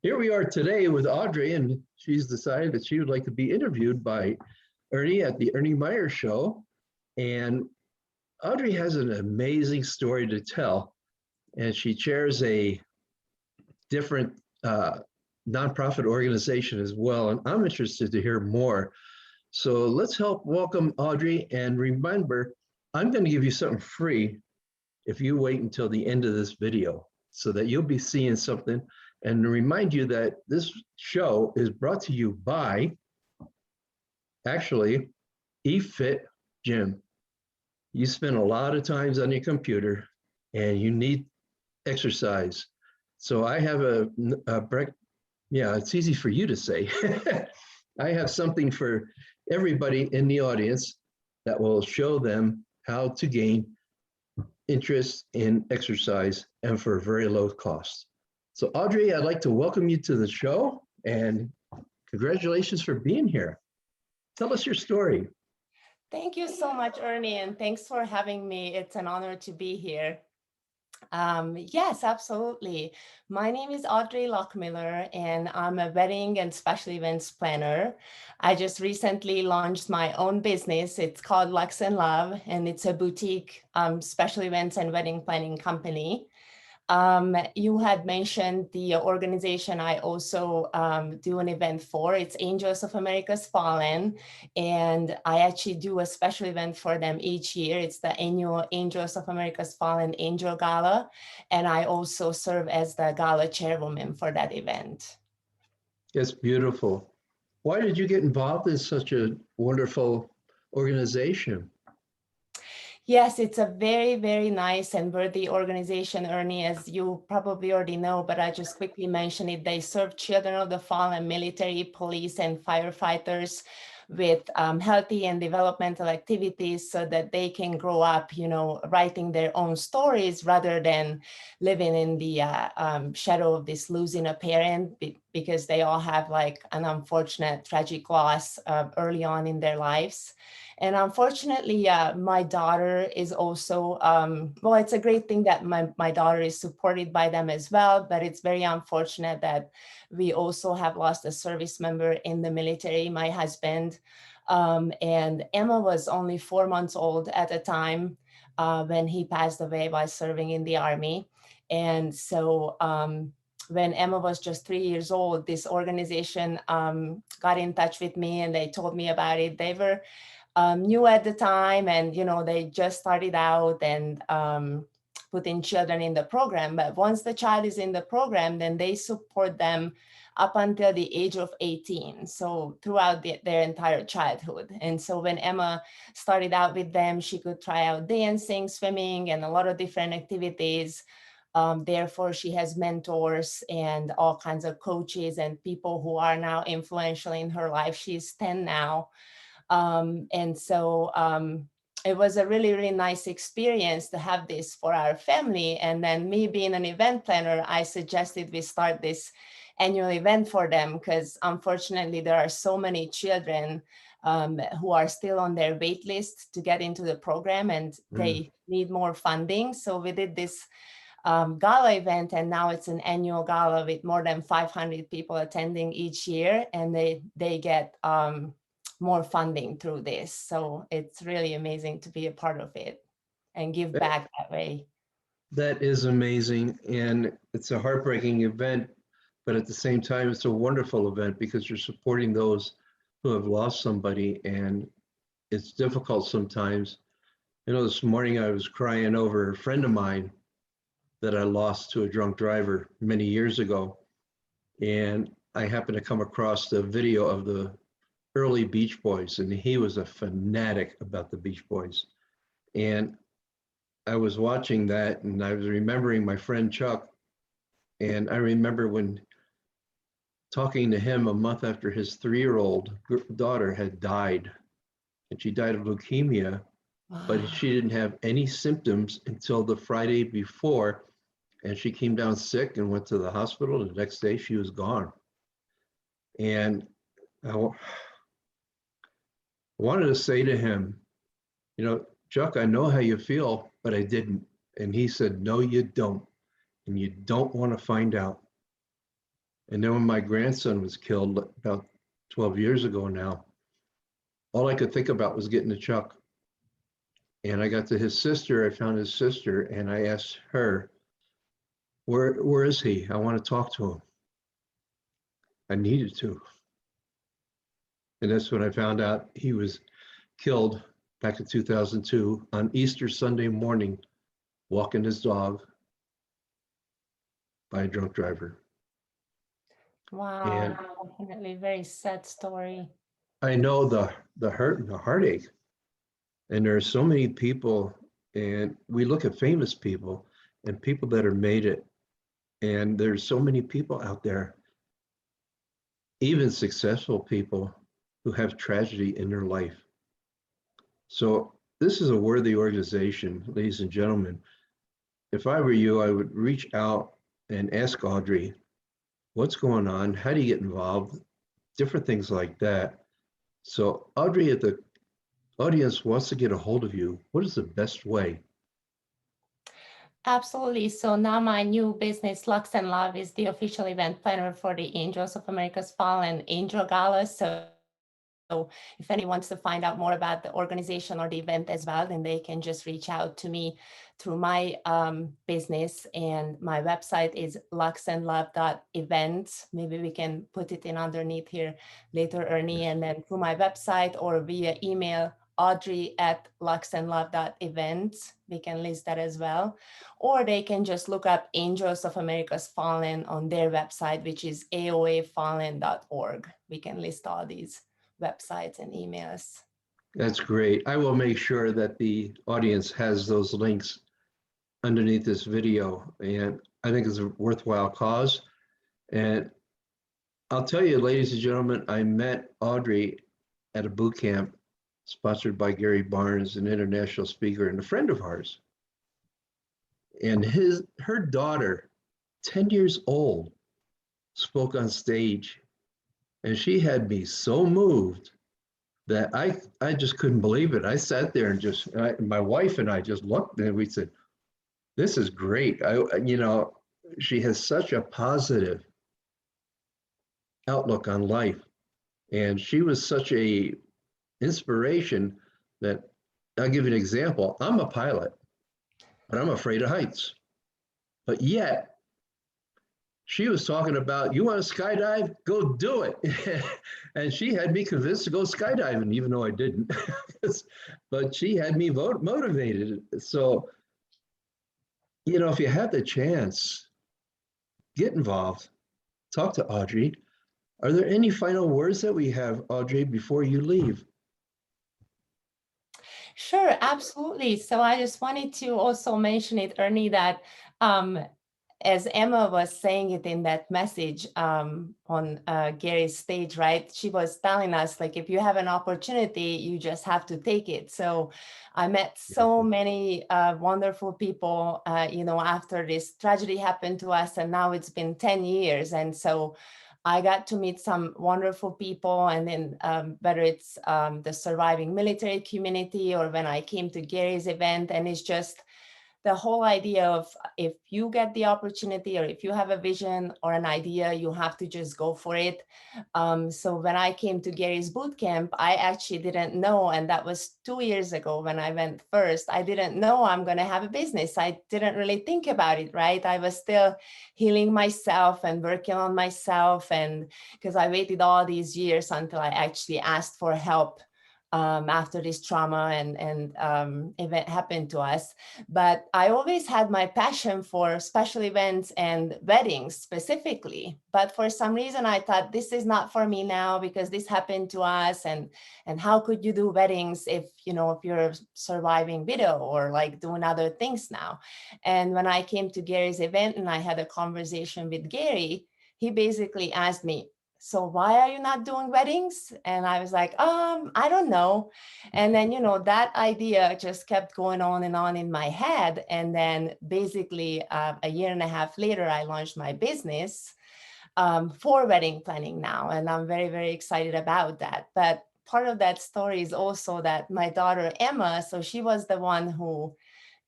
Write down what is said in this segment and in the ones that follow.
Here we are today with Audrey, and she's decided that she would like to be interviewed by Ernie at the Ernie Meyer show. And Audrey has an amazing story to tell, and she chairs a different nonprofit organization as well. And I'm interested to hear more. So let's help welcome Audrey. And remember, I'm going to give you something free if you wait until the end of this video so that you'll be seeing something. And to remind you that this show is brought to you by, actually, eFit Gym. You spend a lot of times on your computer and you need exercise. So I have it's easy for you to say. I have something for everybody in the audience that will show them how to gain interest in exercise and for a very low cost. So Audrey, I'd like to welcome you to the show and congratulations for being here. Tell us your story. Thank you so much, Ernie, and thanks for having me. It's an honor to be here. Yes, absolutely. My name is Adri Loughmiller, and I'm a wedding and special events planner. I just recently launched my own business. It's called Lux and Love, and it's a boutique special events and wedding planning company. You had mentioned the organization I also do an event for. It's Angels of America's Fallen, and I actually do a special event for them each year. It's the annual Angels of America's Fallen Angel Gala, and I also serve as the gala chairwoman for that event. It's beautiful. Why did you get involved in such a wonderful organization? Yes, it's a very, very nice and worthy organization, Ernie, as you probably already know, but I just quickly mention it. They serve children of the fallen, military, police, and firefighters with healthy and developmental activities so that they can grow up, writing their own stories rather than living in the shadow of this losing a parent, because they all have like an unfortunate tragic loss early on in their lives. And unfortunately, my daughter is also, it's a great thing that my daughter is supported by them as well, but it's very unfortunate that we also have lost a service member in the military, my husband. And Emma was only 4 months old at the time when he passed away by serving in the Army. And so when Emma was just 3 years old, this organization got in touch with me and they told me about it. They were new at the time, and they just started out and putting children in the program. But once the child is in the program, then they support them up until the age of 18, so throughout their entire childhood. And so when Emma started out with them, she could try out dancing, swimming, and a lot of different activities. Therefore, she has mentors and all kinds of coaches and people who are now influential in her life. She's 10 now. And so it was a really, really nice experience to have this for our family. And then me being an event planner, I suggested we start this annual event for them because unfortunately there are so many children who are still on their wait list to get into the program and they need more funding. So we did this gala event, and now it's an annual gala with more than 500 people attending each year, and they get more funding through this. So it's really amazing to be a part of it and give back that way. That is amazing. And it's a heartbreaking event, but at the same time, it's a wonderful event because you're supporting those who have lost somebody. And it's difficult sometimes. This morning I was crying over a friend of mine that I lost to a drunk driver many years ago. And I happened to come across the video of the early Beach Boys, and he was a fanatic about the Beach Boys. And I was watching that and I was remembering my friend Chuck. And I remember when talking to him a month after his 3-year-old daughter had died, and she died of leukemia, but she didn't have any symptoms until the Friday before. And she came down sick and went to the hospital. The next day she was gone. And I wanted to say to him, Chuck, I know how you feel, but I didn't. And he said, no, you don't. And you don't want to find out. And then when my grandson was killed about 12 years ago now, all I could think about was getting to Chuck. And I got to his sister, I found his sister, and I asked her, where is he? I want to talk to him. I needed to. And that's when I found out he was killed back in 2002 on Easter Sunday morning, walking his dog by a drunk driver. Wow, And definitely very sad story. I know the hurt and the heartache. And there are so many people, and we look at famous people and people that are made it. And there's so many people out there, even successful people, who have tragedy in their life. So this is a worthy organization, ladies and gentlemen. If I were you, I would reach out and ask Audrey, what's going on? How do you get involved? Different things like that. So Audrey, if the audience wants to get a hold of you, what is the best way? Absolutely. So now my new business, Lux and Love, is the official event planner for the Angels of America's Fallen Angel Gala. So if anyone wants to find out more about the organization or the event as well, then they can just reach out to me through my business. And my website is luxandlove.events. Maybe we can put it in underneath here later, Ernie. And then through my website or via email, audrey@luxandlove.events. We can list that as well. Or they can just look up Angels of America's Fallen on their website, which is aoafallen.org. We can list all these websites and emails. That's great. I will make sure that the audience has those links underneath this video. And I think it's a worthwhile cause. And I'll tell you, ladies and gentlemen, I met Audrey at a boot camp sponsored by Gary Barnes, an international speaker and a friend of ours. And her daughter, 10 years old, spoke on stage. And she had me so moved that I just couldn't believe it. I sat there and my wife and I just looked and we said, this is great. She has such a positive outlook on life. And she was such a inspiration that I'll give you an example. I'm a pilot, but I'm afraid of heights. But yet, she was talking about, you want to skydive? Go do it. And she had me convinced to go skydiving, even though I didn't. But she had me motivated. So, if you have the chance, get involved, talk to Audrey. Are there any final words that we have, Audrey, before you leave? Sure, absolutely. So I just wanted to also mention it, Ernie, that as Emma was saying it in that message on Gary's stage, right? She was telling us, like, if you have an opportunity, you just have to take it. So I met so many wonderful people, after this tragedy happened to us, and now it's been 10 years. And so I got to meet some wonderful people, and then whether it's the surviving military community or when I came to Gary's event, and it's just the whole idea of if you get the opportunity or if you have a vision or an idea, you have to just go for it. So when I came to Gary's boot camp, I actually didn't know, and that was 2 years ago when I went first, I didn't know I'm going to have a business. I didn't really think about it, right? I was still healing myself and working on myself, and because I waited all these years until I actually asked for help after this trauma and event happened to us. But I always had my passion for special events and weddings specifically. But for some reason, I thought this is not for me now because this happened to us. And how could you do weddings if you're a surviving widow or like doing other things now? And when I came to Gary's event and I had a conversation with Gary, he basically asked me, so why are you not doing weddings? And I was like, I don't know. And then, that idea just kept going on in my head. And then basically a year and a half later, I launched my business for wedding planning now. And I'm very, very excited about that. But part of that story is also that my daughter, Emma, so she was the one who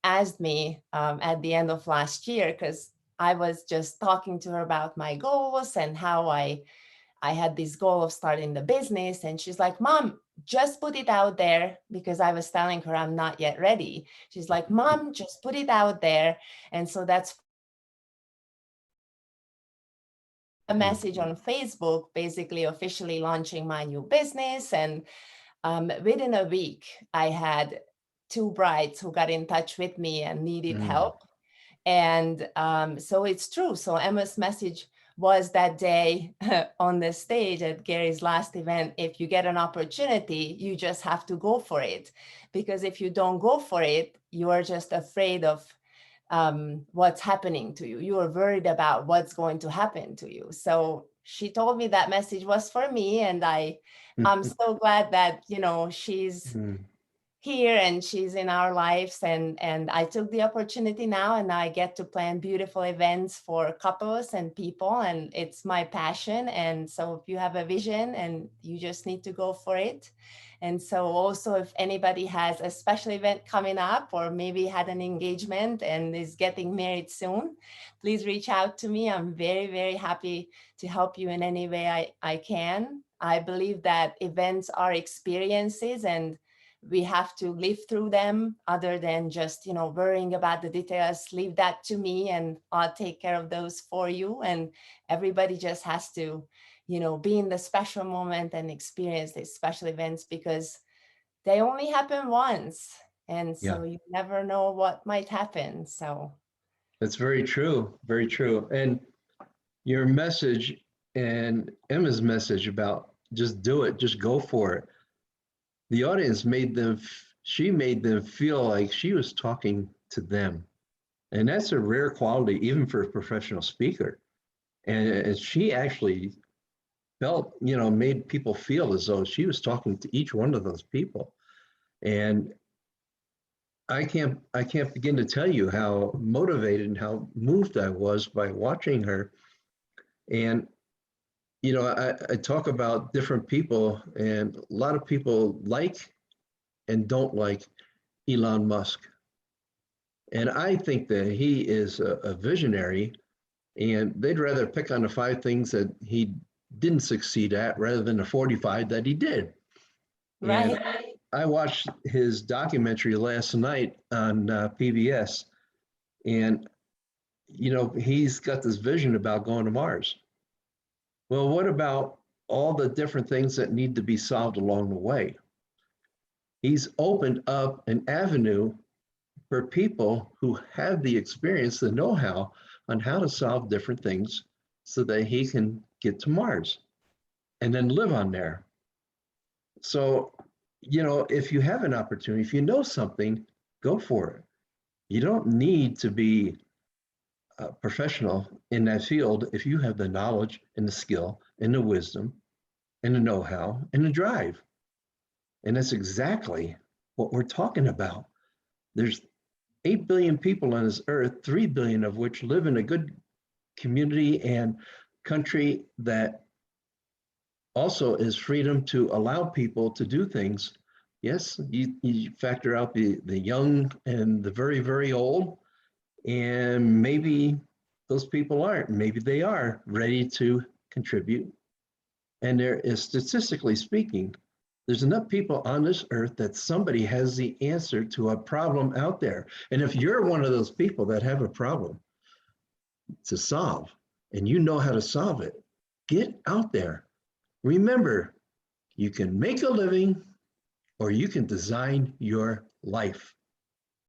asked me at the end of last year, because I was just talking to her about my goals and how I had this goal of starting the business. And she's like, Mom, just put it out there, because I was telling her I'm not yet ready. She's like, Mom, just put it out there. And so that's a message on Facebook, basically officially launching my new business. And within a week, I had 2 brides who got in touch with me and needed help. And so it's true. So Emma's message was that day on the stage at Gary's last event, if you get an opportunity, you just have to go for it. Because if you don't go for it, you are just afraid of what's happening to you. You are worried about what's going to happen to you. So she told me that message was for me. And I'm so glad that, you know, she's here and she's in our lives, and I took the opportunity now, and I get to plan beautiful events for couples and people, and it's my passion. And so if you have a vision, and you just need to go for it. And so also, if anybody has a special event coming up, or maybe had an engagement and is getting married soon, please reach out to me. I'm very, very happy to help you in any way I can. I believe that events are experiences, and we have to live through them, other than just, you know, worrying about the details. Leave that to me, and I'll take care of those for you. And everybody just has to, you know, be in the special moment and experience these special events, because they only happen once. And so you never know what might happen. So That's very true. Very true. And your message and Emma's message about just do it, just go for it. The audience she made them feel like she was talking to them. And that's a rare quality, even for a professional speaker. And she actually felt, you know, made people feel as though she was talking to each one of those people. And I can't begin to tell you how motivated and how moved I was by watching her. And you know, I talk about different people, and a lot of people like and don't like Elon Musk. And I think that he is a visionary, and they'd rather pick on the 5 things that he didn't succeed at rather than the 45 that he did. And right. I watched his documentary last night on PBS, and you know, he's got this vision about going to Mars. Well, what about all the different things that need to be solved along the way? He's opened up an avenue for people who have the experience, the know-how on how to solve different things so that he can get to Mars and then live on there. So, you know, if you have an opportunity, if you know something, go for it. You don't need to be a professional in that field if you have the knowledge and the skill and the wisdom and the know-how and the drive. And that's exactly what we're talking about. There's 8 billion people on this earth, 3 billion of which live in a good community and country that also is freedom to allow people to do things. Yes, you factor out the young and the very, very old, and maybe those people aren't. Maybe they are ready to contribute. And there is, statistically speaking, there's enough people on this earth that somebody has the answer to a problem out there. And if you're one of those people that have a problem to solve, and you know how to solve it, get out there. Remember, you can make a living or you can design your life.